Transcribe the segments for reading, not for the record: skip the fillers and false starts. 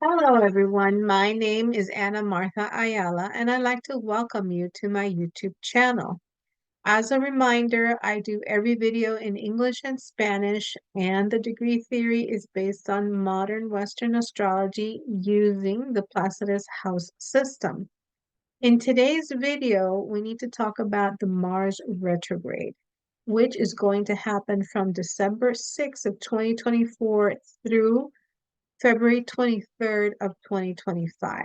Hello, everyone. My name is Anna Martha Ayala, and I'd like to welcome you to my YouTube channel. As a reminder, I do every video in English and Spanish, and the degree theory is based on modern Western astrology using the Placidus house system. In today's video, we need to talk about the Mars retrograde, which is going to happen from December 6th of 2024 through February 23rd of 2025.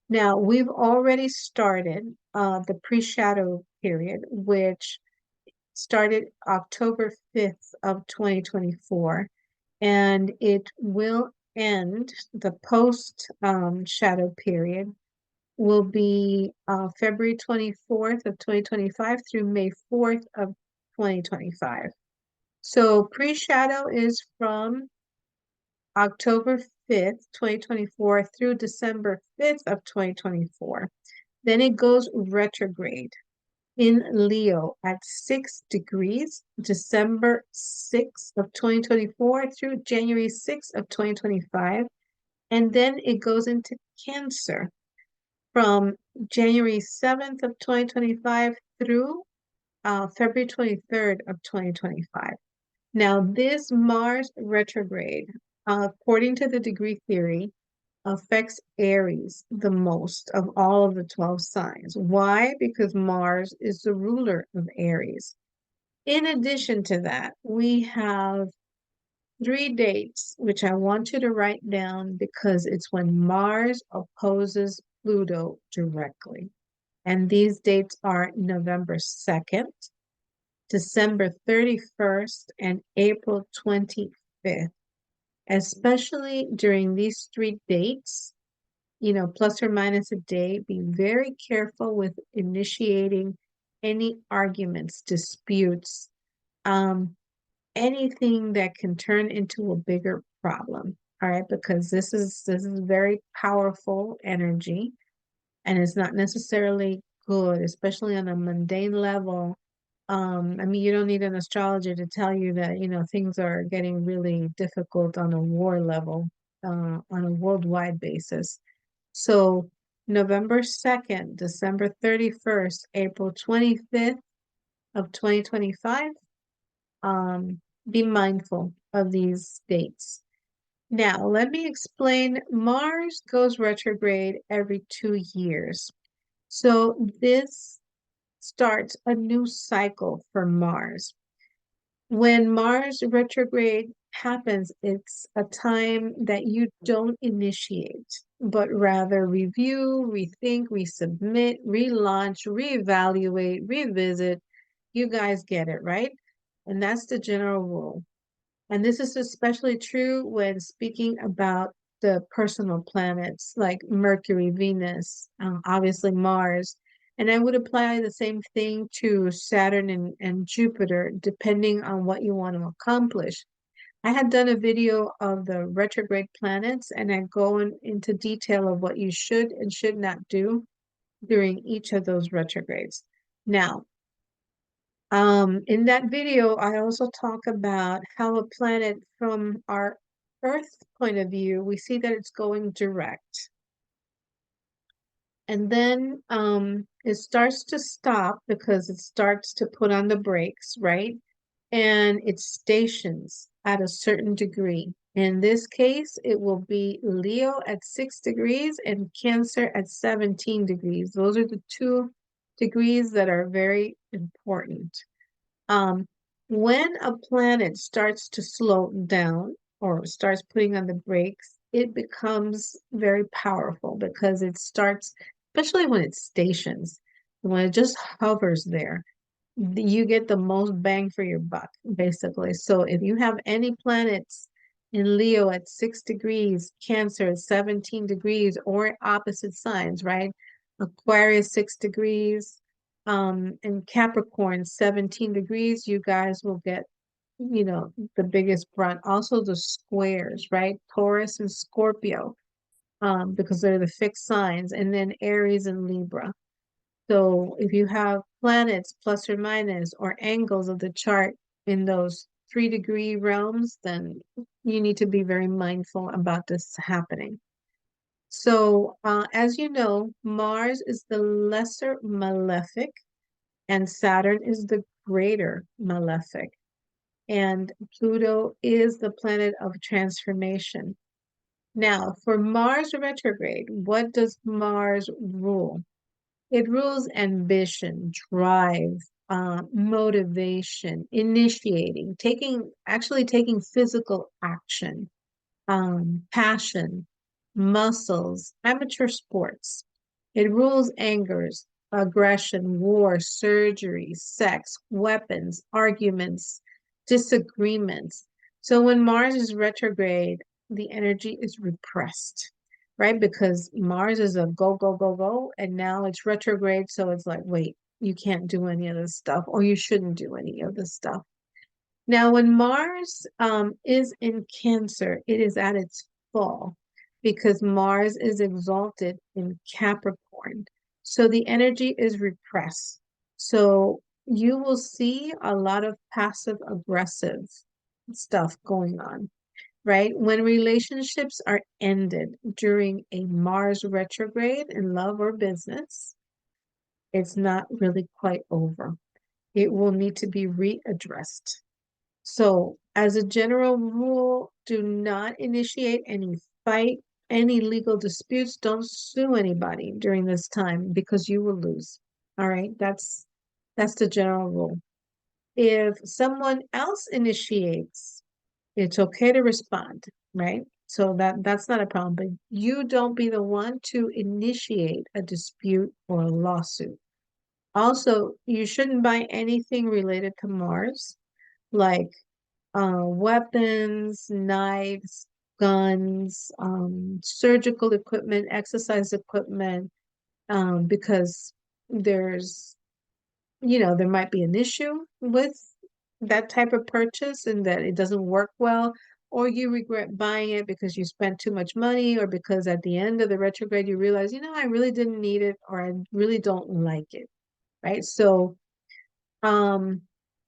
Now, we've already started the pre-shadow period, which started October 5th of 2024, and it will end, the post shadow period will be February 24th of 2025 through May 4th of 2025. So pre-shadow is from October 5th, 2024 through December 5th of 2024. Then it goes retrograde in Leo at 6 degrees, December 6th of 2024 through January 6th of 2025. And then it goes into Cancer from January 7th of 2025 through February 23rd of 2025. Now, this Mars retrograde, according to the degree theory, affects Aries the most of all of the 12 signs. Why? Because Mars is the ruler of Aries. In addition to that, we have three dates, which I want you to write down because it's when Mars opposes Pluto directly. And these dates are November 2nd, December 31st, and April 25th. Especially during these three dates, plus or minus a day, be very careful with initiating any arguments, disputes, anything that can turn into a bigger problem. All right, because this is very powerful energy and it's not necessarily good, especially on a mundane level. I mean, you don't need an astrologer to tell you that, things are getting really difficult on a war level, on a worldwide basis. So November 2nd, December 31st, April 25th of 2025, be mindful of these dates. Now, let me explain. Mars goes retrograde every 2 years. So this starts a new cycle for Mars. When Mars retrograde happens, it's a time that you don't initiate, but rather review, rethink, resubmit, relaunch, reevaluate, revisit. You guys get it, right? And that's the general rule. And this is especially true when speaking about the personal planets like Mercury, Venus, obviously Mars. And I would apply the same thing to Saturn and Jupiter, depending on what you want to accomplish. I had done a video of the retrograde planets, and I go into detail of what you should and should not do during each of those retrogrades. Now, in that video, I also talk about how a planet from our Earth point of view, we see that it's going direct. And then it starts to stop because it starts to put on the brakes, right? And it stations at a certain degree. In this case, it will be Leo at 6 degrees and Cancer at 17 degrees. Those are the two degrees that are very important. When a planet starts to slow down or starts putting on the brakes, it becomes very powerful because it starts, especially when it stations, when it just hovers there, you get the most bang for your buck, basically. So if you have any planets in Leo at 6 degrees, Cancer at 17 degrees, or opposite signs, right? Aquarius 6 degrees, and Capricorn 17 degrees, you guys will get, the biggest brunt. Also the squares, right? Taurus and Scorpio, because they're the fixed signs, and then Aries and Libra. So if you have planets plus or minus or angles of the chart in those 3 degree realms, then you need to be very mindful about this happening. So, as you know, Mars is the lesser malefic and Saturn is the greater malefic. And Pluto is the planet of transformation. Now, for Mars retrograde, what does Mars rule? It rules ambition, drive, motivation, initiating, actually taking physical action, passion, muscles, amateur sports. It rules angers, aggression, war, surgery, sex, weapons, arguments, disagreements. So when Mars is retrograde, the energy is repressed, right? Because Mars is a go, go, go, go, and now it's retrograde. So it's like, wait, you can't do any of this stuff, or you shouldn't do any of this stuff. Now, when Mars is in Cancer, it is at its full because Mars is exalted in Capricorn. So the energy is repressed. So you will see a lot of passive aggressive stuff going on, right? When relationships are ended during a Mars retrograde in love or business, it's not really quite over. It will need to be readdressed. So, as a general rule, do not initiate any fight, any legal disputes. Don't sue anybody during this time because you will lose. All right, that's the general rule. If someone else initiates, it's okay to respond, right? So that's not a problem, but you don't be the one to initiate a dispute or a lawsuit. Also, you shouldn't buy anything related to Mars, like weapons, knives, guns, surgical equipment, exercise equipment, because there's, there might be an issue with that type of purchase and that it doesn't work well, or you regret buying it because you spent too much money, or because at the end of the retrograde you realize, I really didn't need it, or I really don't like it, right? So, um,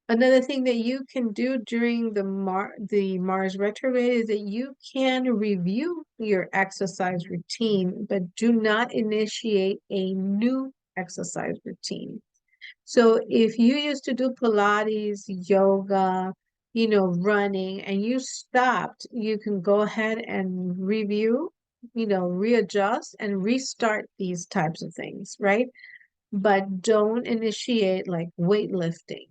another thing that you can do during the Mars retrograde is that you can review your exercise routine, but do not initiate a new exercise routine. So if you used to do Pilates, yoga, running, and you stopped, you can go ahead and review, readjust and restart these types of things, right? But don't initiate like weightlifting.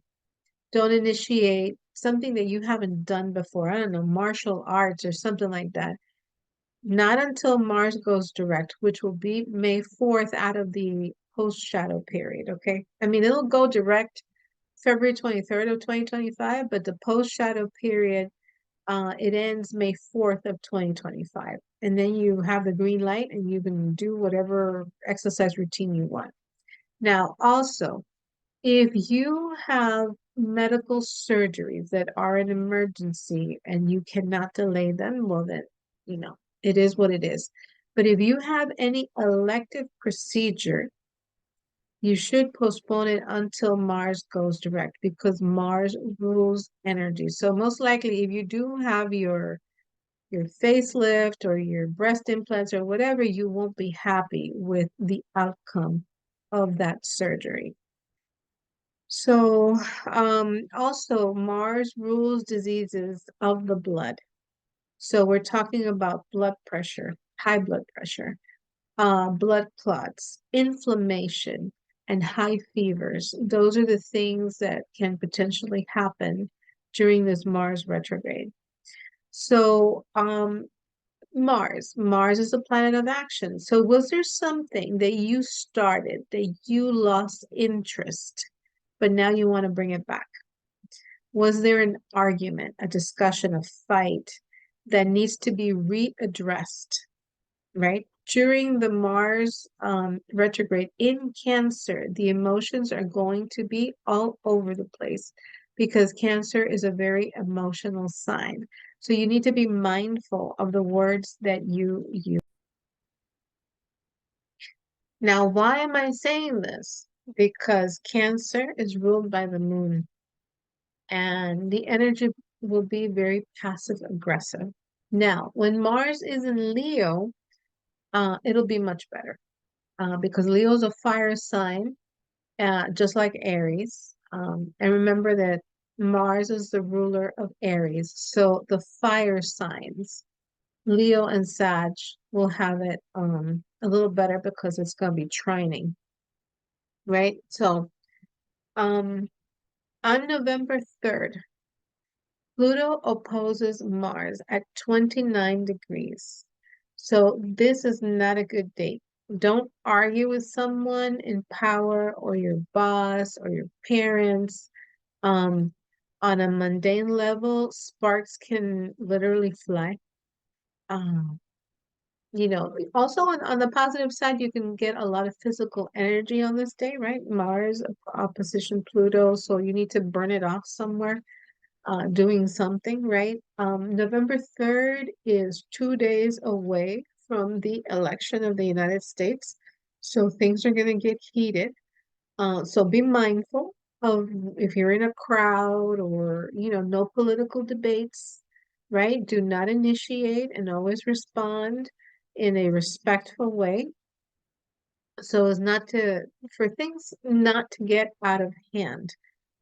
Don't initiate something that you haven't done before. I don't know, martial arts or something like that. Not until Mars goes direct, which will be May 4th out of the post shadow period. Okay. I mean, it'll go direct February 23rd of 2025, but the post shadow period, it ends May 4th of 2025. And then you have the green light and you can do whatever exercise routine you want. Now, also, if you have medical surgeries that are an emergency and you cannot delay them, well, then, it is what it is. But if you have any elective procedure, you should postpone it until Mars goes direct because Mars rules energy. So most likely, if you do have your facelift or your breast implants or whatever, you won't be happy with the outcome of that surgery. So, also Mars rules diseases of the blood. So we're talking about blood pressure, high blood pressure, blood clots, inflammation, and high fevers. Those are the things that can potentially happen during this Mars retrograde. So, Mars is a planet of action. So was there something that you started that you lost interest, but now you want to bring it back? Was there an argument, a discussion, a fight that needs to be readdressed, right? During the Mars retrograde in Cancer, the emotions are going to be all over the place because Cancer is a very emotional sign. So you need to be mindful of the words that you use. Now, why am I saying this? Because Cancer is ruled by the moon, and the energy will be very passive aggressive. Now, when Mars is in Leo, it'll be much better. Because Leo's a fire sign, just like Aries. And remember that Mars is the ruler of Aries. So the fire signs, Leo and Sag, will have it a little better because it's going to be trining, right? So um, on November 3rd, Pluto opposes Mars at 29 degrees. So this is not a good date. Don't argue with someone in power or your boss or your parents. Um, on a mundane level, sparks can literally fly. Um, also on the positive side, you can get a lot of physical energy on this day, right? Mars opposition Pluto, so you need to burn it off somewhere, doing something, right? November 3rd is 2 days away from the election of the United States, so things are going to get heated. So be mindful of if you're in a crowd or, no political debates, right? Do not initiate and always respond in a respectful way so as not to, for things not to get out of hand.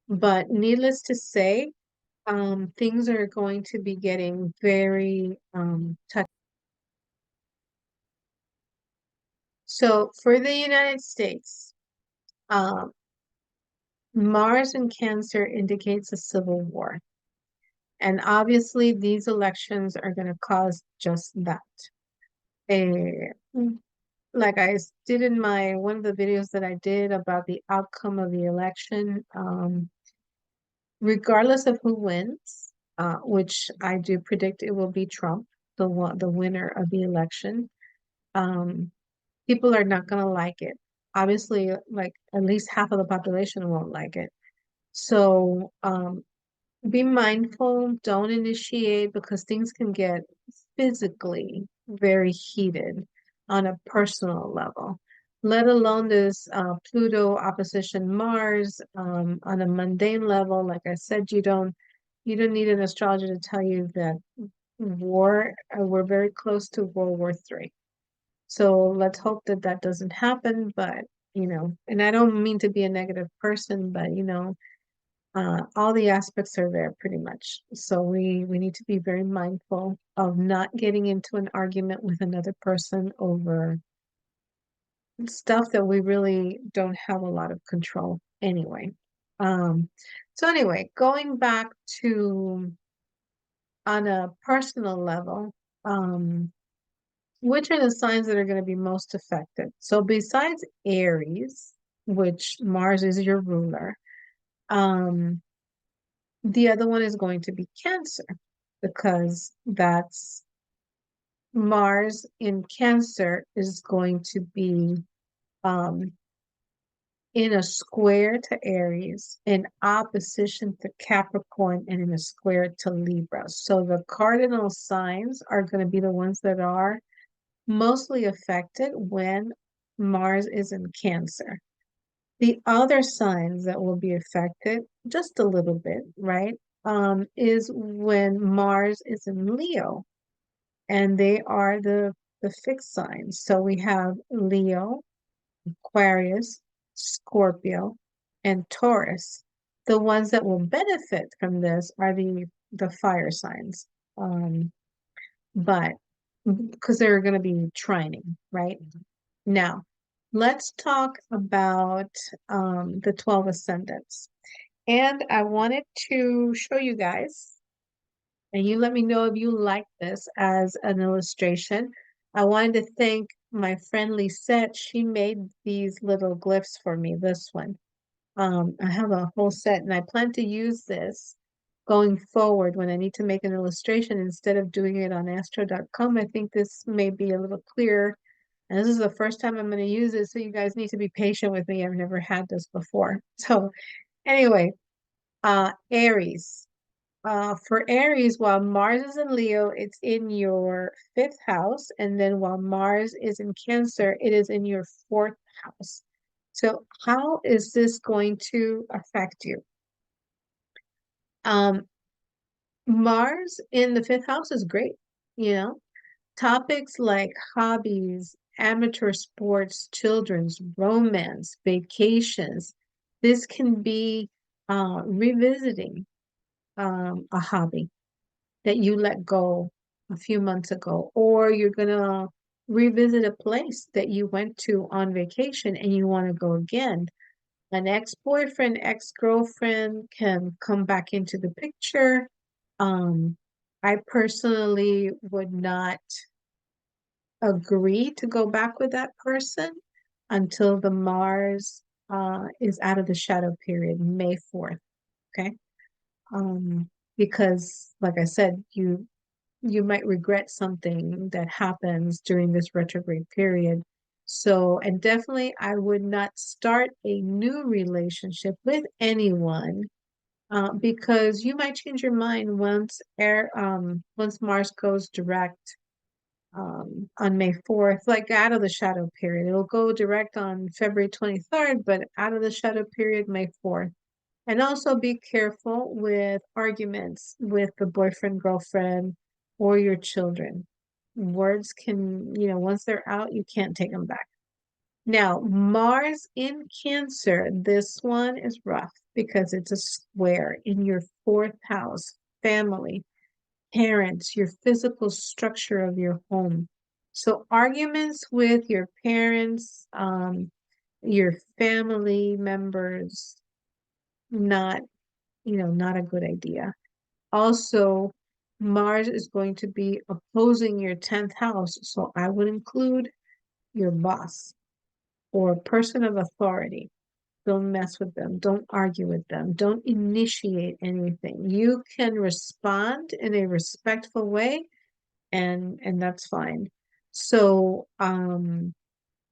But needless to say, things are going to be getting very touchy. So for the United States, um, Mars in Cancer indicates a civil war. And obviously, these elections are going to cause just that. Eh, like did in my one of the videos that I did about the outcome of the election, regardless of who wins, which I do predict it will be Trump, the winner of the election, um, people are not going to like it. Obviously, like at least half of the population won't like it. So, be mindful, don't initiate because things can get physically very heated on a personal level, let alone this Pluto opposition Mars on a mundane level. Like I said, you don't need an astrologer to tell you that we're very close to World War III. So let's hope that that doesn't happen. But and I don't mean to be a negative person, but all the aspects are there pretty much. So we need to be very mindful of not getting into an argument with another person over stuff that we really don't have a lot of control anyway. Um, so anyway, going back to on a personal level, which are the signs that are going to be most affected? So besides Aries, which Mars is your ruler, um, the other one is going to be Cancer because that's Mars in Cancer is going to be um, in a square to Aries, in opposition to Capricorn, and in a square to Libra. So the cardinal signs are going to be the ones that are mostly affected when Mars is in Cancer. The other signs that will be affected just a little bit, right? Is when Mars is in Leo, and they are the fixed signs. So we have Leo, Aquarius, Scorpio, and Taurus. The ones that will benefit from this are the fire signs. But because they're going to be trining, right? Now, let's talk about the 12 ascendants. And I wanted to show you guys, and you let me know if you like this as an illustration. I wanted to thank my friend Lisette. She made these little glyphs for me, this one. I have a whole set, and I plan to use this going forward when I need to make an illustration instead of doing it on astro.com. I think this may be a little clearer. And this is the first time I'm going to use it, so you guys need to be patient with me. I've never had this before. So anyway, Aries. For Aries, while Mars is in Leo, it's in your fifth house. And then while Mars is in Cancer, it is in your fourth house. So how is this going to affect you? Mars in the fifth house is great, you know. Topics like hobbies, amateur sports, children's, romance, vacations. This can be revisiting a hobby that you let go a few months ago, or you're going to revisit a place that you went to on vacation and you want to go again. An ex-boyfriend, ex-girlfriend can come back into the picture. I personally would not agree to go back with that person until the Mars is out of the shadow period, May 4th. Okay. Because like I said, you might regret something that happens during this retrograde period. So, and definitely I would not start a new relationship with anyone because you might change your mind once Mars goes direct on May 4th, like out of the shadow period. It'll go direct on February 23rd, but out of the shadow period, May 4th. And also be careful with arguments with the boyfriend, girlfriend, or your children. Words can, once they're out, you can't take them back. Now, Mars in Cancer, this one is rough because it's a square in your fourth house, family, parents, your physical structure of your home. So arguments with your parents, your family members, not, not a good idea. Also, Mars is going to be opposing your 10th house. So I would include your boss or a person of authority. Don't mess with them. Don't argue with them. Don't initiate anything. You can respond in a respectful way, and that's fine. So,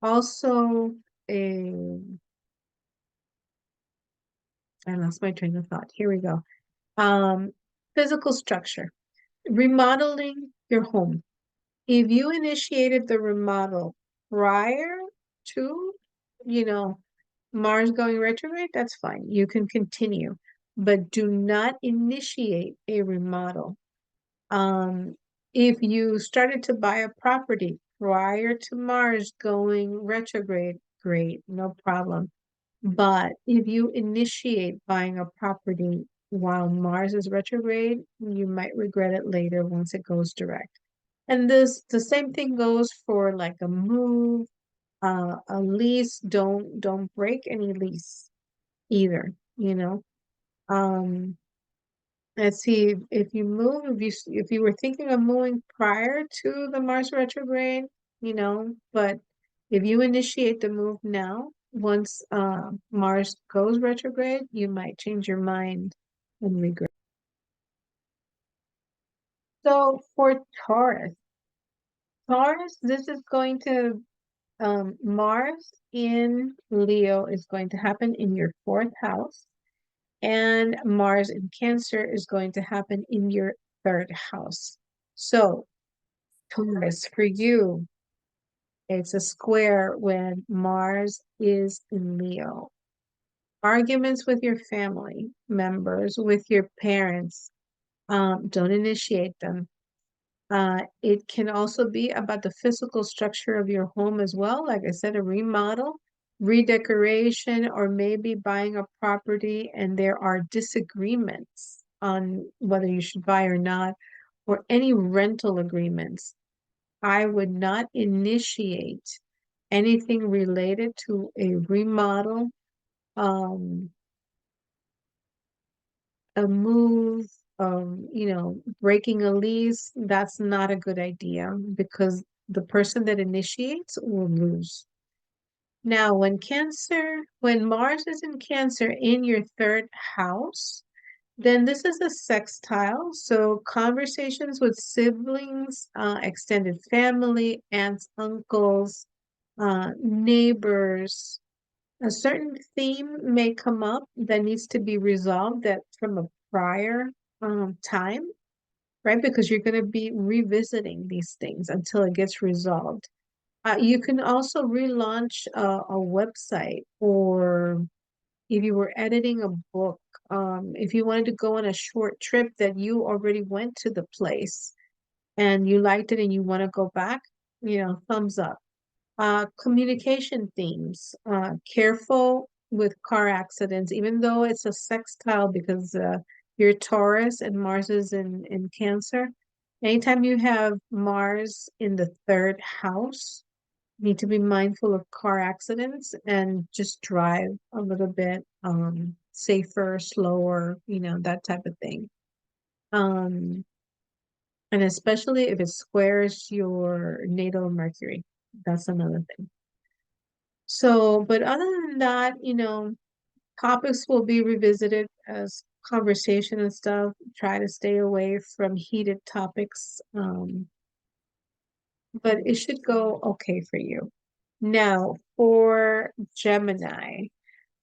also a I lost my train of thought. Here we go. Um, Physical structure, remodeling your home. If you initiated the remodel prior to, you know, Mars going retrograde, that's fine. You can continue, but do not initiate a remodel. Um, if you started to buy a property prior to Mars going retrograde, great, no problem. But if you initiate buying a property while Mars is retrograde, you might regret it later once it goes direct. And the same thing goes for like a move, a lease. Don't break any lease either, you know. Um, let's see if you move, if you were thinking of moving prior to the Mars retrograde, but if you initiate the move now, once Mars goes retrograde, you might change your mind and regret. So for Taurus, this is going to Mars in Leo is going to happen in your fourth house, and Mars in Cancer is going to happen in your third house. So, Taurus, for you, it's a square when Mars is in Leo. Arguments with your family members, with your parents, don't initiate them. It can also be about the physical structure of your home as well. Like I said, a remodel, redecoration, or maybe buying a property and there are disagreements on whether you should buy or not, or any rental agreements. I would not initiate anything related to a remodel, um, a move, breaking a lease. That's not a good idea because the person that initiates will lose. Now, when Mars is in Cancer in your third house, then this is a sextile. So conversations with siblings, extended family, aunts, uncles, neighbors, a certain theme may come up that needs to be resolved that from a prior time, right? Because you're going to be revisiting these things until it gets resolved. You can also relaunch a website, or if you were editing a book, if you wanted to go on a short trip that you already went to the place, and you liked it and you want to go back, thumbs up. Communication themes. Careful with car accidents, even though it's a sextile because you're Taurus and Mars is in Cancer. Anytime you have Mars in the third house, you need to be mindful of car accidents and just drive a little bit safer, slower, that type of thing. Um, and especially if it squares your natal Mercury. That's another thing. So, but other than that, topics will be revisited as conversation and stuff. Try to stay away from heated topics. But it should go okay for you. Now, for Gemini.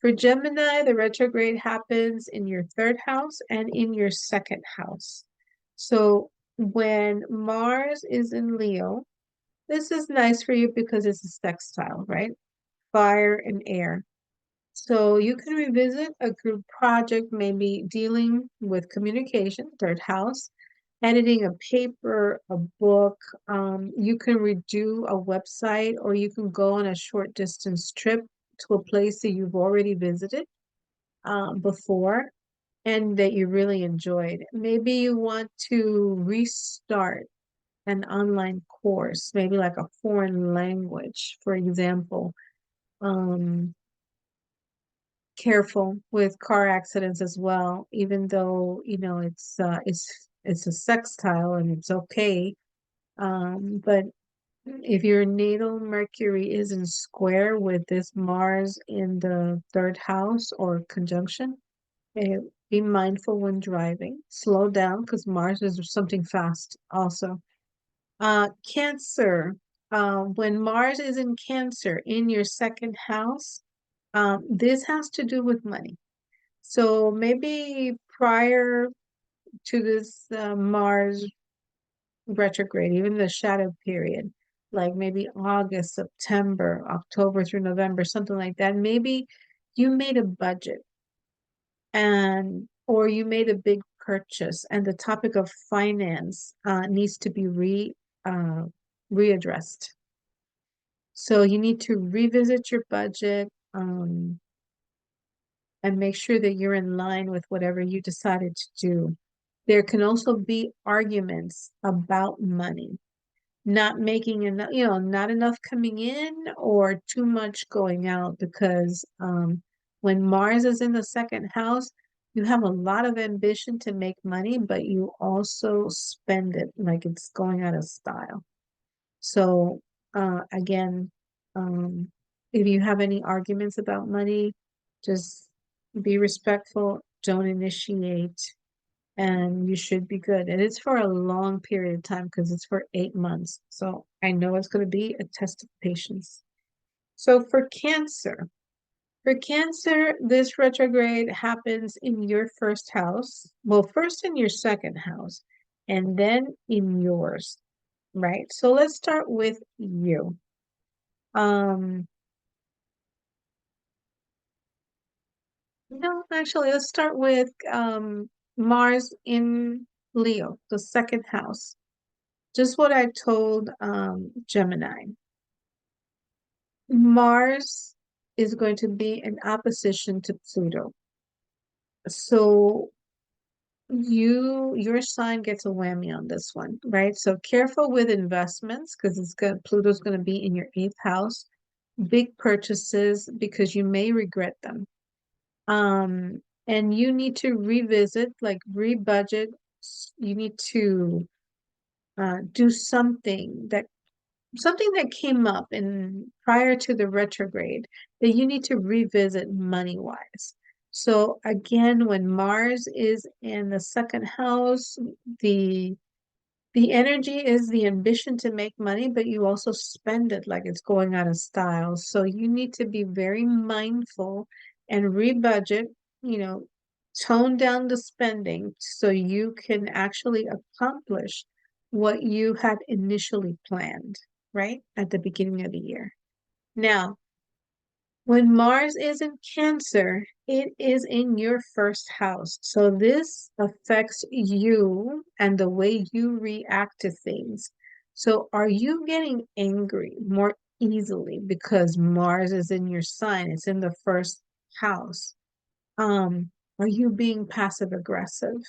For Gemini, the retrograde happens in your third house and in your second house. So when Mars is in Leo, this is nice for you because it's a sextile, right? Fire and air. So you can revisit a group project, maybe dealing with communication, third house, editing a paper, a book. You can redo a website, or you can go on a short distance trip to a place that you've already visited before and that you really enjoyed. Maybe you want to restart an online course, maybe like a foreign language, for example. Um, Careful with car accidents as well, even though, it's a sextile and it's okay. But if your natal Mercury is in square with this Mars in the third house or conjunction, be mindful when driving. Slow down because Mars is something fast also. Cancer. When Mars is in Cancer in your second house, this has to do with money. So maybe prior to this Mars retrograde, even the shadow period, like maybe August, September, October through November, something like that, maybe you made a budget and or you made a big purchase and the topic of finance needs to be readdressed. So you need to revisit your budget and make sure that you're in line with whatever you decided to do. There can also be arguments about money, not making enough, not enough coming in or too much going out because when Mars is in the second house, you have a lot of ambition to make money, but you also spend it like it's going out of style. So again, um, if you have any arguments about money, just be respectful, don't initiate, and you should be good. And it's for a long period of time because it's for 8 months. So I know it's going to be a test of patience. So for Cancer, this retrograde happens in your first house. Well, first in your second house, and then in yours, right? So let's start with you. Um, no, actually, let's start with Mars in Leo, the second house. Just what I told Gemini. Mars is going to be in opposition to Pluto. So your sign gets a whammy on this one, right? So careful with investments because Pluto's going to be in your eighth house. Big purchases because you may regret them. And you need to revisit, like rebudget. You need to do something that came up in prior to the retrograde that you need to revisit money wise. So again, when Mars is in the second house, the the energy is the ambition to make money, but you also spend it like it's going out of style. So you need to be very mindful and rebudget, you know, tone down the spending so you can actually accomplish what you had initially planned, right? At the beginning of the year. Now, When Mars is in Cancer, it is in your first house. So this affects you and the way you react to things. So are you getting angry more easily because Mars is in your sign? It's in the first house. Are you being passive aggressive?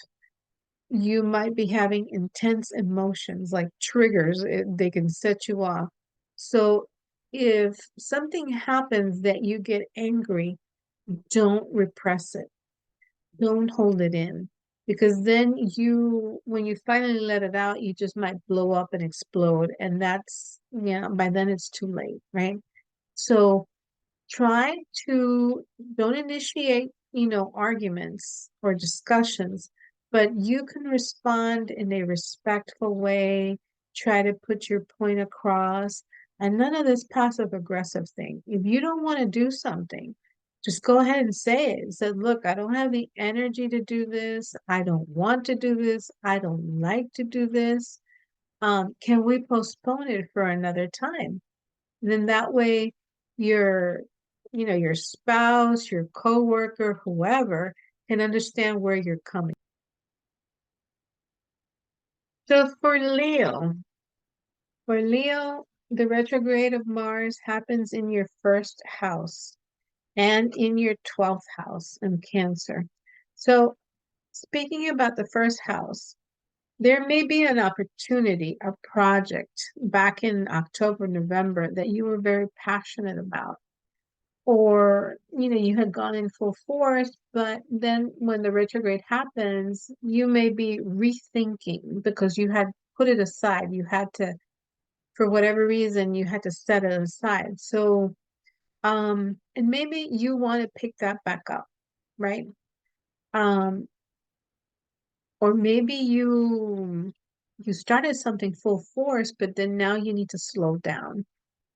You might be having intense emotions like triggers, they can set you off. So if something happens that you get angry, don't repress it, don't hold it in. Because then when you finally let it out, you just might blow up and explode. And that's, yeah, by then it's too late, right? So try to don't initiate, arguments or discussions, but you can respond in a respectful way, try to put your point across, and none of this passive aggressive thing. If you don't want to do something, just go ahead and say it. Say, look, I don't have the energy to do this. I don't want to do this. I don't like to do this. Can we postpone it for another time? Then that way your, your spouse, your coworker, whoever can understand where you're coming. So for Leo, the retrograde of Mars happens in your first house and in your 12th house in Cancer. So speaking about the first house, there may be an opportunity, a project back in October, November that you were very passionate about, or you had gone in full force, but then when the retrograde happens, you may be rethinking because you had put it aside. You had to, for whatever reason, you had to set it aside. So and maybe you want to pick that back up, right? um or maybe you started something full force, but then now you need to slow down,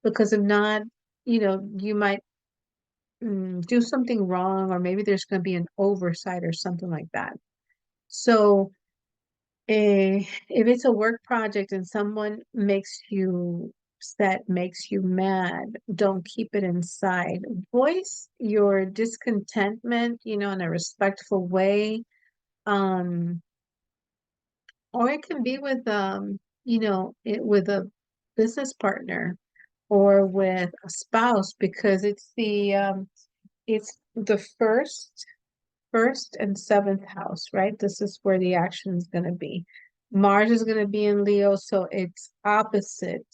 because if not, you might do something wrong, or maybe there's going to be an oversight or something like that. So, if it's a work project and someone makes you upset, makes you mad, don't keep it inside. Voice your discontentment, in a respectful way. Um, or it can be with with a business partner or with a spouse, because it's the first and seventh house, right? This is where the action is going to be. Mars is going to be in Leo, so it's opposite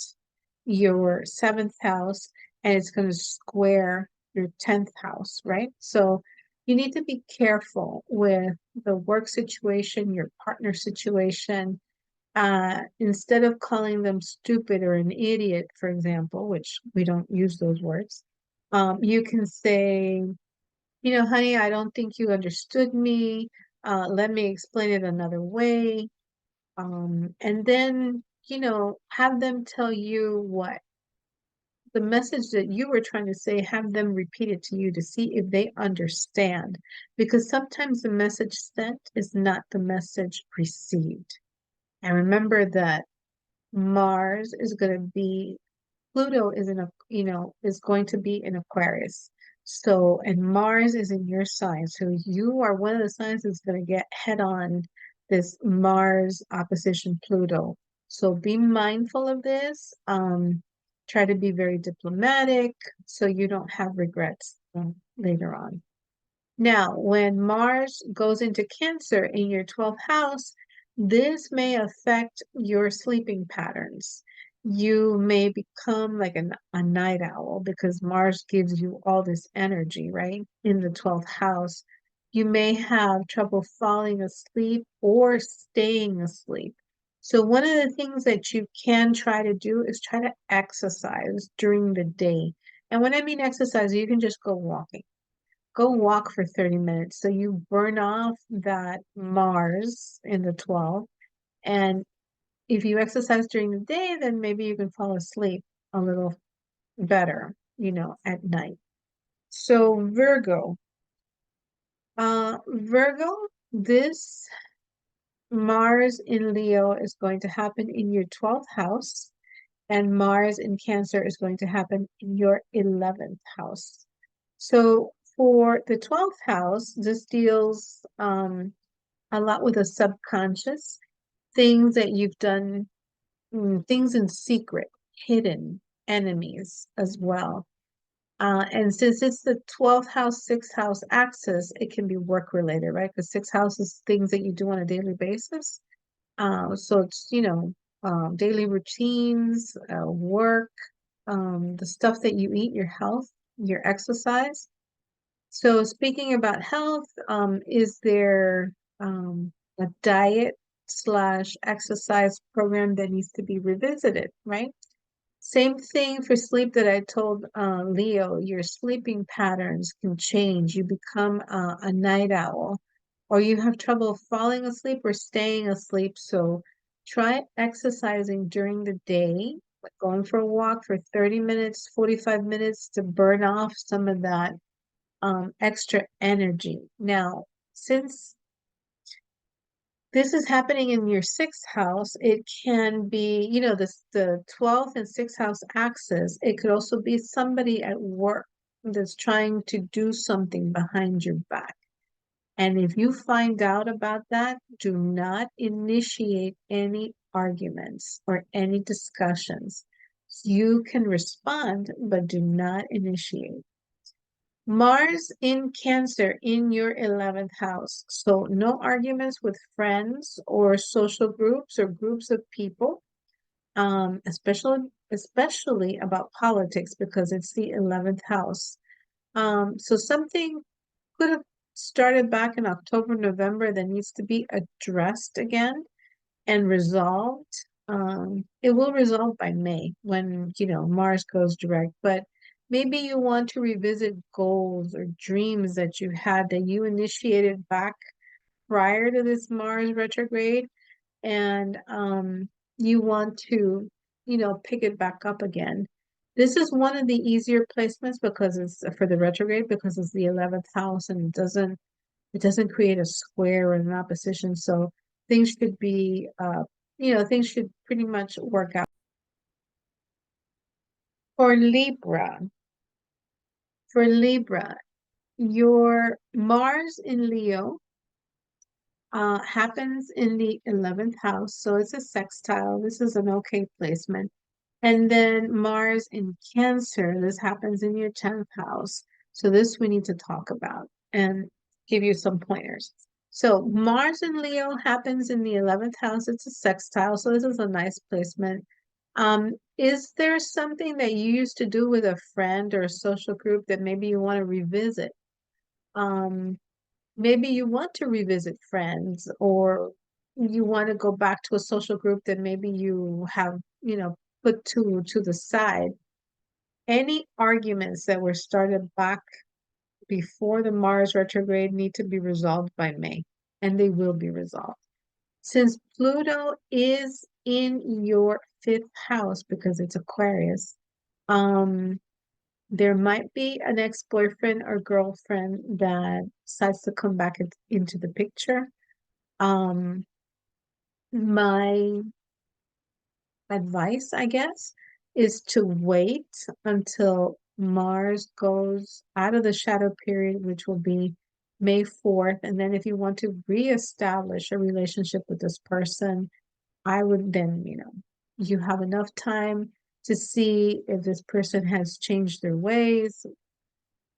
your seventh house, and it's going to square your 10th house, right? So you need to be careful with the work situation, your partner situation. Instead of calling them stupid or an idiot, for example, which we don't use those words, you can say, honey, I don't think you understood me. Let me explain it another way. And then, have them tell you what the message that you were trying to say, have them repeat it to you to see if they understand. Because sometimes the message sent is not the message received. And remember that Mars is going to be Pluto is in a, is going to be in Aquarius. So, and Mars is in your sign. So you are one of the signs that's going to get head on this Mars opposition Pluto. So be mindful of this. Try to be very diplomatic so you don't have regrets later on. Now, when Mars goes into Cancer in your 12th house, this may affect your sleeping patterns. You may become like a night owl because Mars gives you all this energy, right? In the 12th house. You may have trouble falling asleep or staying asleep. So, one of the things that you can try to do is try to exercise during the day. And when I mean exercise, you can just go walk for 30 minutes. So you burn off that Mars in the 12th. And if you exercise during the day, then maybe you can fall asleep a little better, at night. So Virgo, this Mars in Leo is going to happen in your 12th house, and Mars in Cancer is going to happen in your 11th house. So for the 12th house, this deals a lot with the subconscious, things that you've done, things in secret, hidden enemies as well. And since it's the 12th house, 6th house axis, it can be work related, right? Because 6th house is things that you do on a daily basis. So it's, daily routines, work, the stuff that you eat, your health, your exercise. So speaking about health, is there a diet slash exercise program that needs to be revisited, right? Same thing for sleep that I told Leo. Your sleeping patterns can change. You become a night owl, or you have trouble falling asleep or staying asleep. So try exercising during the day, like going for a walk for 30 minutes, 45 minutes to burn off some of that extra energy. Now, since this is happening in your 6th house, it can be, the 12th and 6th house axis. It could also be somebody at work that's trying to do something behind your back. And if you find out about that, do not initiate any arguments or any discussions. You can respond, but do not initiate. Mars in Cancer in your 11th house. So no arguments with friends or social groups or groups of people, especially about politics because it's the 11th house. So something could have started back in October, November that needs to be addressed again and resolved. It will resolve by May when, Mars goes direct, but maybe you want to revisit goals or dreams that you had that you initiated back prior to this Mars retrograde, and you want to, pick it back up again. This is one of the easier placements because it's for the retrograde because it's the 11th house and it doesn't create a square or an opposition. So things should be, things should pretty much work out. For Libra, for Libra, your Mars in Leo happens in the 11th house. So it's a sextile. This is an okay placement. And then Mars in Cancer, this happens in your 10th house. So this we need to talk about and give you some pointers. So Mars in Leo happens in the 11th house. It's a sextile, so this is a nice placement. Is there something that you used to do with a friend or a social group that maybe you want to revisit? Um, Maybe you want to revisit friends or you want to go back to a social group that maybe you have, put to the side. Any arguments that were started back before the Mars retrograde need to be resolved by May, and they will be resolved. Since Pluto is in your 5th house because it's Aquarius, um, there might be an ex-boyfriend or girlfriend that decides to come back into the picture. Um, my advice, I guess, is to wait until Mars goes out of the shadow period, which will be May 4th. And then if you want to reestablish a relationship with this person, I would then, you have enough time to see if this person has changed their ways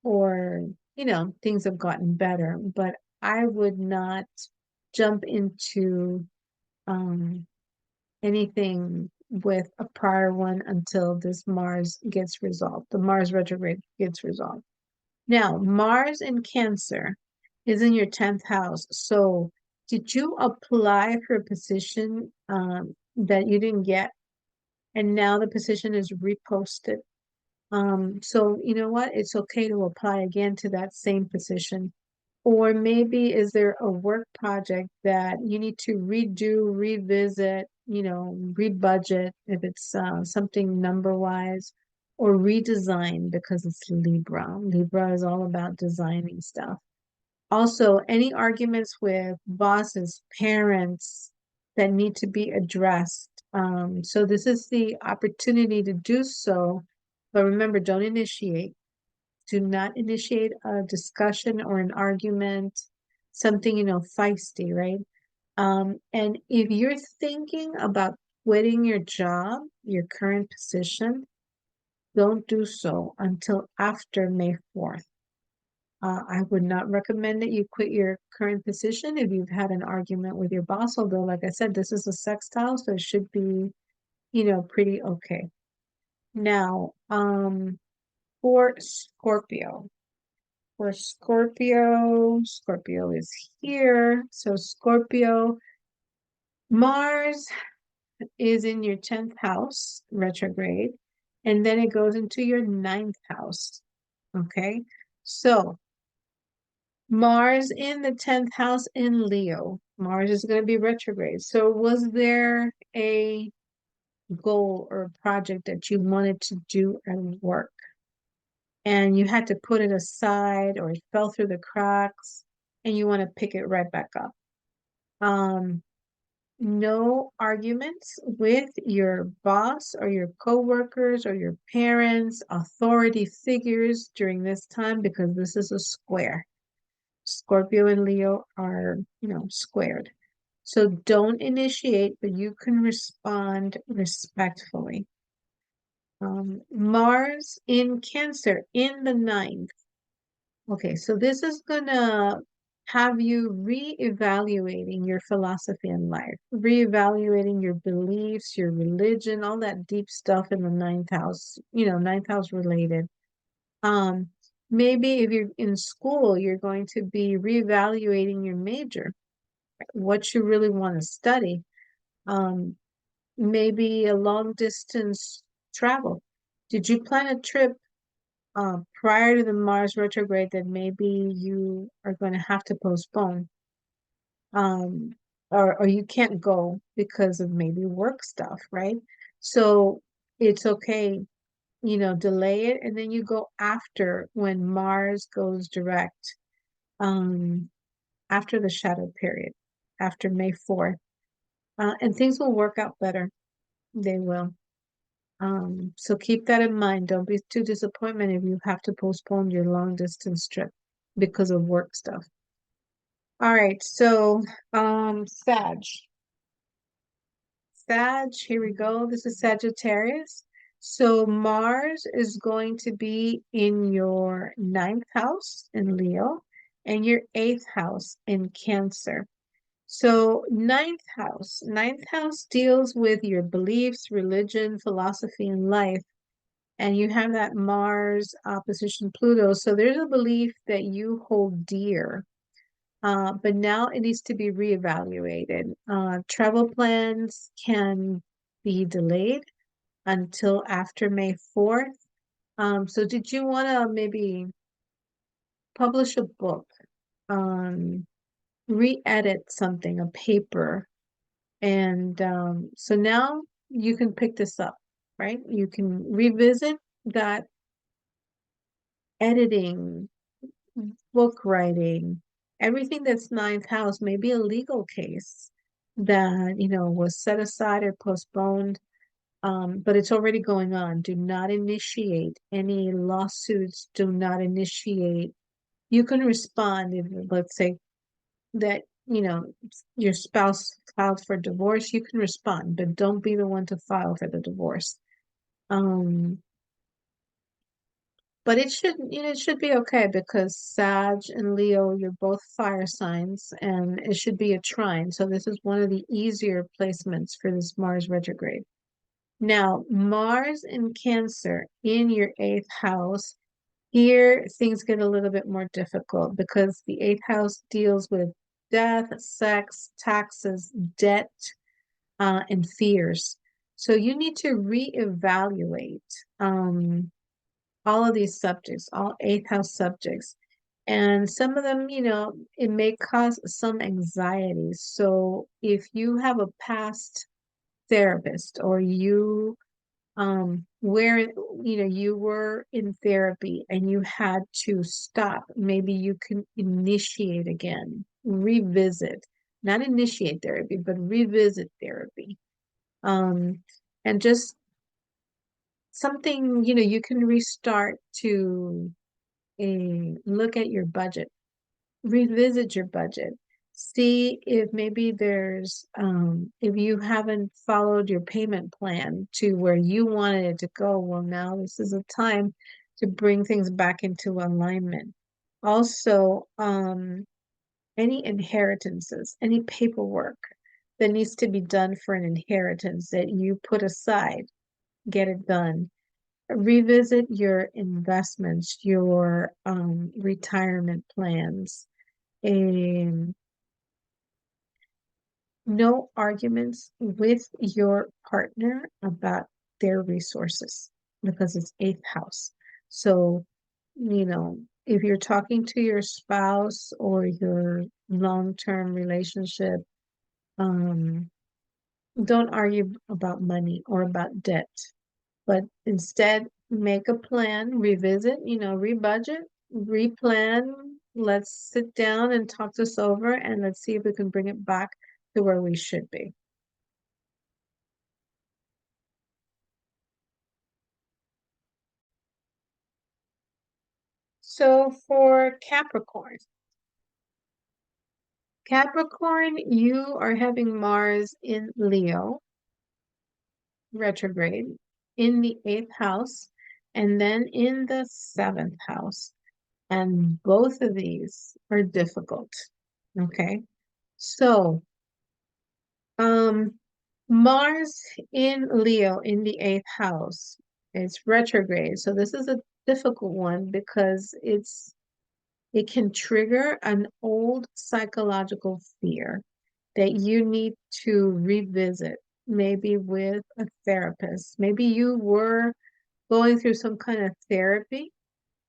or, things have gotten better. But I would not jump into um, anything with a prior one until this Mars gets resolved. The Mars retrograde gets resolved. Now, Mars in Cancer is in your 10th house. So, did you apply for a position that you didn't get, and now the position is reposted? So you know what? It's okay to apply again to that same position. Or maybe is there a work project that you need to redo, revisit, rebudget if it's something number wise, or redesign because it's Libra. Libra is all about designing stuff. Also, any arguments with bosses, parents that need to be addressed. So this is the opportunity to do so. But remember, don't initiate. Do not initiate a discussion or an argument, something, feisty, right? And if you're thinking about quitting your job, your current position, don't do so until after May 4th. I would not recommend that you quit your current position if you've had an argument with your boss, although, like I said, this is a sextile, so it should be, pretty okay. Now, for Scorpio. For Scorpio, Scorpio is here. So Scorpio, Mars is in your 10th house, retrograde, and then it goes into your 9th house. Okay. So Mars in the 10th house in Leo. Mars is going to be retrograde. So was there a goal or a project that you wanted to do at work and you had to put it aside or it fell through the cracks and you want to pick it right back up? Um, no arguments with your boss or your coworkers or your parents, authority figures during this time because this is a square. Scorpio and Leo are, squared. So don't initiate, but you can respond respectfully. Mars in Cancer in the 9th. Okay, so this is gonna have you reevaluating your philosophy in life, reevaluating your beliefs, your religion, all that deep stuff in the 9th house, 9th house related. Um, Maybe if you're in school, you're going to be reevaluating your major, what you really want to study. Um, Maybe a long distance travel. Did you plan a trip prior to the Mars retrograde that maybe you are going to have to postpone? Um, or you can't go because of maybe work stuff, right? So it's okay, delay it and then you go after when Mars goes direct, um, after the shadow period, after May 4th. And things will work out better. They will. So keep that in mind. Don't be too disappointed if you have to postpone your long distance trip because of work stuff. All right, so Sag. Sag, here we go. This is Sagittarius. So Mars is going to be in your 9th house in Leo and your 8th house in Cancer. So ninth house deals with your beliefs, religion, philosophy, and life. And you have that Mars opposition Pluto. So there's a belief that you hold dear, but now it needs to be reevaluated. Travel plans can be delayed until after May 4th. So did you want to maybe publish a book, um, re-edit something, a paper? And so now you can pick this up, right? You can revisit that editing, book writing, everything that's 9th house, maybe a legal case that, was set aside or postponed, but it's already going on. Do not initiate any lawsuits. Do not initiate. You can respond if, let's say, that, your spouse filed for divorce, you can respond, but don't be the one to file for the divorce. Um, But it should be okay because Sag and Leo, you're both fire signs, and it should be a trine. So this is one of the easier placements for this Mars retrograde. Now, Mars in Cancer in your 8th house, here things get a little bit more difficult because the 8th house deals with death, sex, taxes, debt, and fears. So you need to reevaluate. All of these subjects, all 8th house subjects. And some of them, it may cause some anxiety. So if you have a past therapist or you where you were in therapy and you had to stop, maybe you can initiate again, revisit, not initiate therapy, but revisit therapy. And just something, you can restart to look at your budget, revisit your budget, see if maybe there's if you haven't followed your payment plan to where you wanted it to go, well, now this is a time to bring things back into alignment. Also, any inheritances, any paperwork that needs to be done for an inheritance that you put aside, get it done. Revisit your investments, your retirement plans, and no arguments with your partner about their resources because it's eighth house. So, if you're talking to your spouse or your long-term relationship, um, don't argue about money or about debt, but instead make a plan, revisit, rebudget, replan. Let's sit down and talk this over and let's see if we can bring it back to where we should be. So for Capricorn, you are having Mars in Leo, retrograde, in the eighth house, and then in the seventh house. And both of these are difficult. Okay. So, um, Mars in Leo in the eighth house, it's retrograde. So this is a difficult one because it can trigger an old psychological fear that you need to revisit, maybe with a therapist. Maybe you were going through some kind of therapy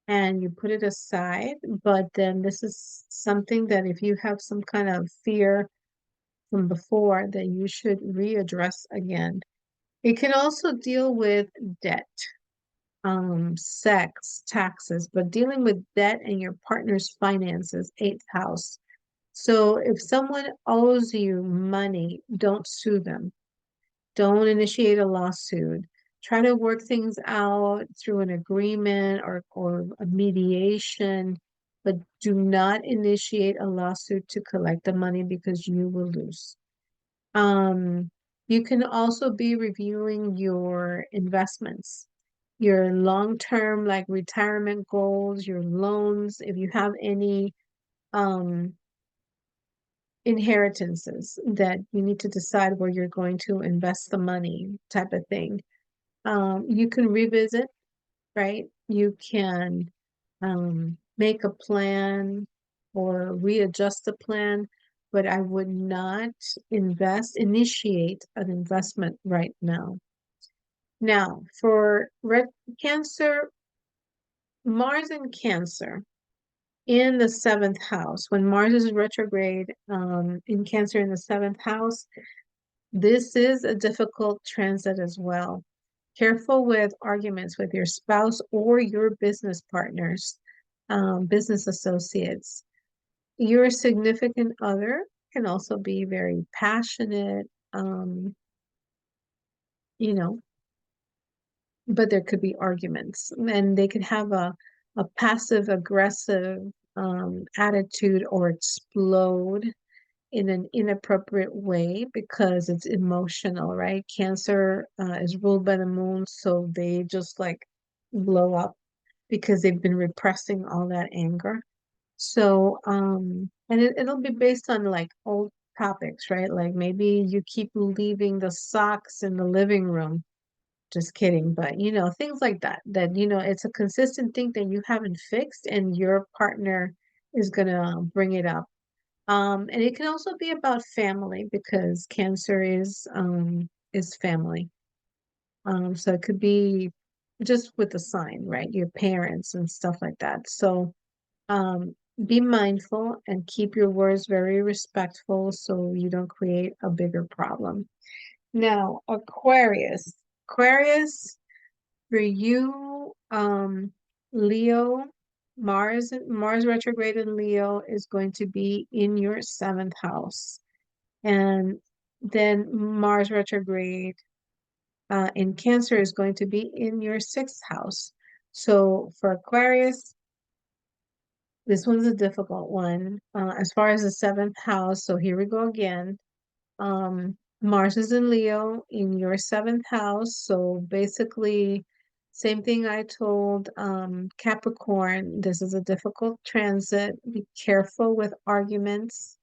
and you put it aside, but then this is something that if you have some kind of fear from before, that you should readdress again. It can also deal with debt, sex, taxes, but dealing with debt and your partner's finances, eighth house. So if someone owes you money, don't sue them. Don't initiate a lawsuit. Try to work things out through an agreement or a mediation, but do not initiate a lawsuit to collect the money because you will lose. Um, you can also be reviewing your investments, your long-term like retirement goals, your loans, if you have any um inheritances that you need to decide where you're going to invest the money type of thing. You can revisit, right? You can make a plan or readjust the plan, but I would not initiate an investment right now. Now, for Cancer, Mars in Cancer in the seventh house, when Mars is retrograde in Cancer in the seventh house, this is a difficult transit as well. Careful with arguments with your spouse or your business partners, business associates. Your significant other can also be very passionate, you know, but there could be arguments and they could have a passive aggressive attitude or explode in an inappropriate way because it's emotional, right? Cancer is ruled by the moon, so they just like blow up because they've been repressing all that anger. So, and it'll be based on like old topics, right? Like maybe you keep leaving the socks in the living room. Just kidding, but things like that, it's a consistent thing that you haven't fixed and your partner is gonna bring it up. And it can also be about family because Cancer is family. So it could be just with the sign, right? Your parents and stuff like that. So um, be mindful and keep your words very respectful so you don't create a bigger problem. Now, Aquarius. Aquarius, for you, Leo, Mars retrograde in Leo is going to be in your seventh house. And then Mars retrograde in Cancer is going to be in your sixth house. So for Aquarius, This one's a difficult one. As far as the seventh house, so here we go again. Mars is in Leo in your seventh house. So basically, same thing I told Capricorn. This is a difficult transit. Be careful with arguments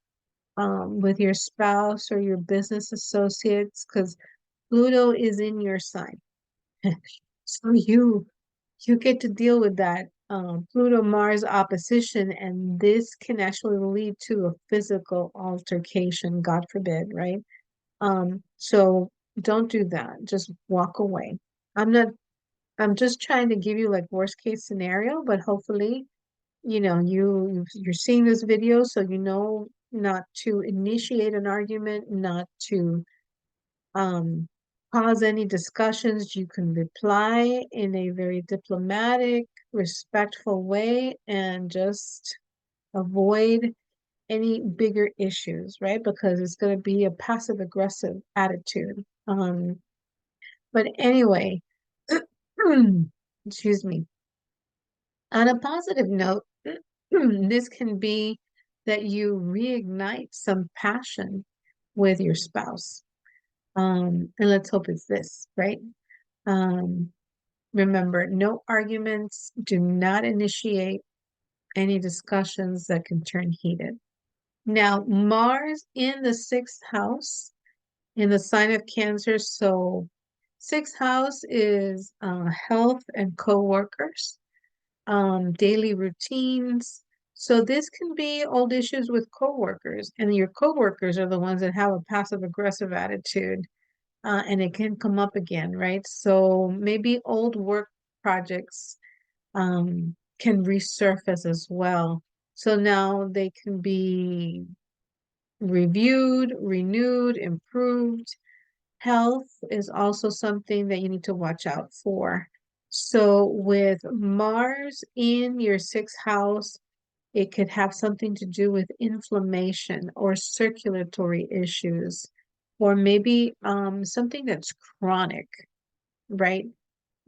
with your spouse or your business associates because Pluto is in your sign. So you get to deal with that Pluto Mars opposition, and this can actually lead to a physical altercation, God forbid, right? So don't do that. Just walk away. I'm not, I'm just trying to give you like worst case scenario, but hopefully, you're seeing this video, so you know not to initiate an argument, not to um, cause any discussions. You can reply in a very diplomatic, respectful way and just avoid any bigger issues, right? Because it's going to be a passive aggressive attitude. But anyway, excuse me. On a positive note, this can be that you reignite some passion with your spouse. And let's hope it's this, right? Um, Remember, no arguments, do not initiate any discussions that can turn heated. Now, Mars in the sixth house, in the sign of Cancer. So, sixth house is health and co-workers, daily routines. So this can be old issues with co-workers, and your co-workers are the ones that have a passive aggressive attitude, and it can come up again, right? So maybe old work projects can resurface as well. So now they can be reviewed, renewed, improved. Health is also something that you need to watch out for. So with Mars in your sixth house, it could have something to do with inflammation or circulatory issues, or maybe something that's chronic, right?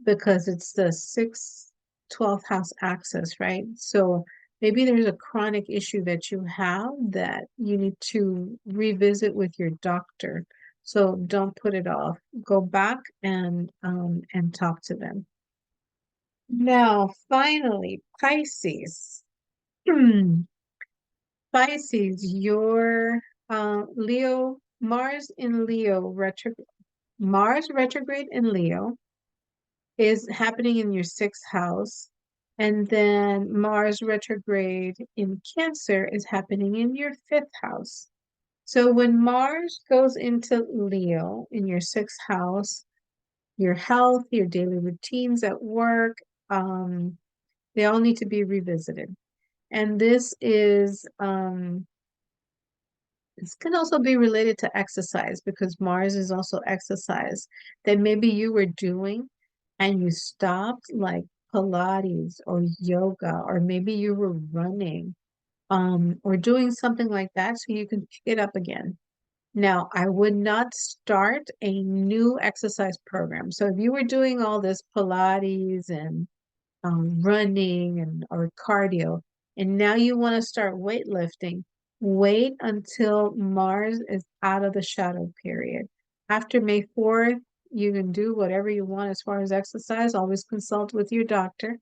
Because it's the sixth, 12th house axis, right? So maybe there's a chronic issue that you have that you need to revisit with your doctor. So don't put it off. Go back and talk to them. Now, finally, Pisces. Pisces, your Leo, Mars in Leo Mars retrograde in Leo is happening in your sixth house, and then Mars retrograde in Cancer is happening in your fifth house. So when Mars goes into Leo in your sixth house, your health, your daily routines at work, they all need to be revisited. And this can also be related to exercise because Mars is also exercise that maybe you were doing and you stopped, like Pilates or yoga, or maybe you were running, or doing something like that so you can pick it up again. Now, I would not start a new exercise program. So if you were doing all this Pilates and running and or cardio, and now you want to start weightlifting, wait until Mars is out of the shadow period. After May 4th, you can do whatever you want as far as exercise. Always consult with your doctor.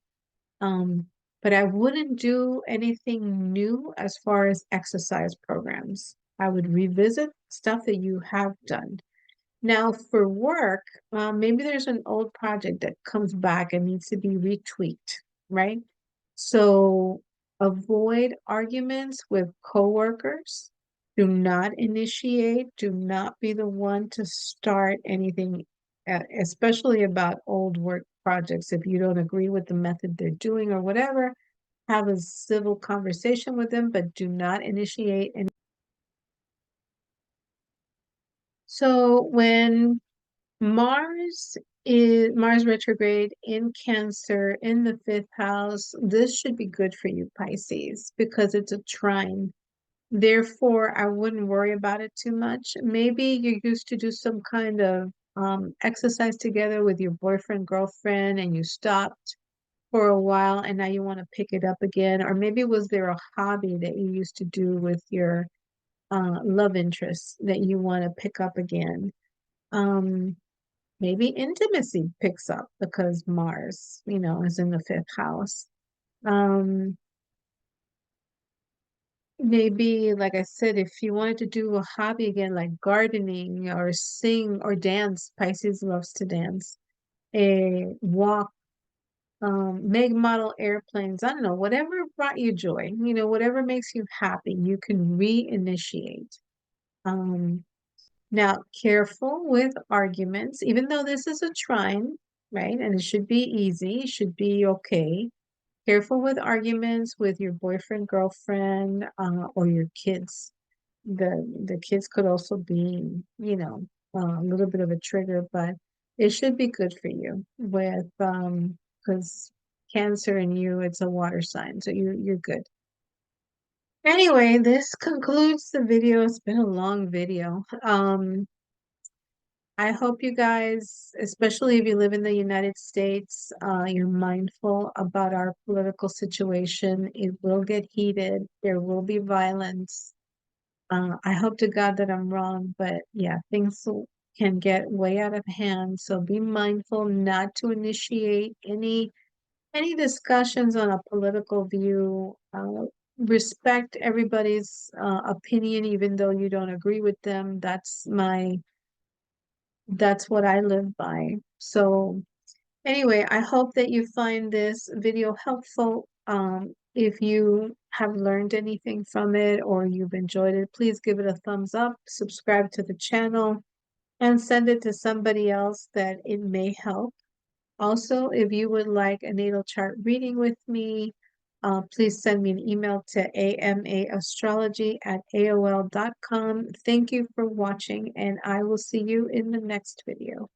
Um, but I wouldn't do anything new as far as exercise programs. I would revisit stuff that you have done. Now, for work, maybe there's an old project that comes back and needs to be retweaked, right? So avoid arguments with coworkers. Do not initiate. Do not be the one to start anything, especially about old work projects. If you don't agree with the method they're doing or whatever, have a civil conversation with them, but do not initiate any. So when Mars retrograde in Cancer in the fifth house. This should be good for you, Pisces, because it's a trine. Therefore, I wouldn't worry about it too much. Maybe you used to do some kind of exercise together with your boyfriend, girlfriend, and you stopped for a while and now you want to pick it up again? Or maybe was there a hobby that you used to do with your love interest that you want to pick up again? Um, Maybe intimacy picks up because Mars, is in the fifth house. Um, Maybe, like I said, if you wanted to do a hobby again, like gardening or sing or dance, Pisces loves to dance, a walk, make model airplanes, I don't know, whatever brought you joy, whatever makes you happy, you can reinitiate. Um, Now, careful with arguments, even though this is a trine, right? And it should be easy, should be okay. Careful with arguments with your boyfriend, girlfriend, or your kids. The kids could also be, a little bit of a trigger, but it should be good for you with because Cancer and you, it's a water sign, so you're good. Anyway, this concludes the video. It's been a long video. I hope you guys, especially if you live in the United States, you're mindful about our political situation. It will get heated. There will be violence. I hope to God that I'm wrong, but yeah, can get way out of hand. So be mindful not to initiate any discussions on a political view. Respect everybody's opinion, even though you don't agree with them. That's what I live by. So anyway, I hope that you find this video helpful. If you have learned anything from it or you've enjoyed it, please give it a thumbs up, subscribe to the channel, and send it to somebody else that it may help. Also, if you would like a natal chart reading with me, please send me an email to amaastrology@aol.com. Thank you for watching, and I will see you in the next video.